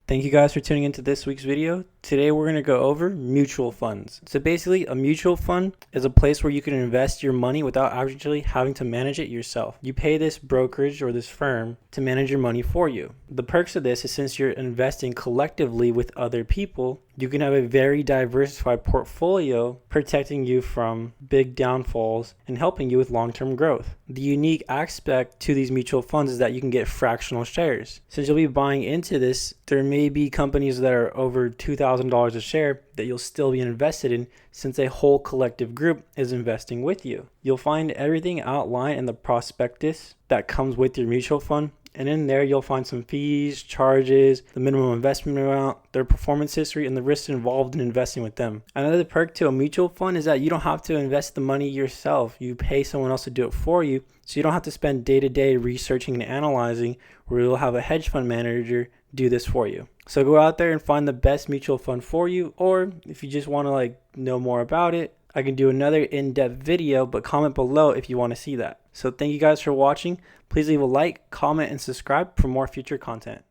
Thank you guys for tuning into this week's video. Today we're going to go over mutual funds. So basically a mutual fund is a place where you can invest your money without actually having to manage it yourself. You pay this brokerage or this firm to manage your money for you. The perks of this is since you're investing collectively with other people, you can have a very diversified portfolio protecting you from big downfalls and helping you with long-term growth. The unique aspect to these mutual funds is that you can get fractional shares. Since you'll be buying into this, there may be companies that are over $2,000 a share that you'll still be invested in since a whole collective group is investing with you. You'll find everything outlined in the prospectus that comes with your mutual fund. And in there, you'll find some fees, charges, the minimum investment amount, their performance history, and the risks involved in investing with them. Another perk to a mutual fund is that you don't have to invest the money yourself. You pay someone else to do it for you, so you don't have to spend day-to-day researching and analyzing, where you'll have a hedge fund manager do this for you. So go out there and find the best mutual fund for you, or if you just want to know more about it, I can do another in-depth video, but comment below if you want to see that. So thank you guys for watching. Please leave a like, comment, and subscribe for more future content.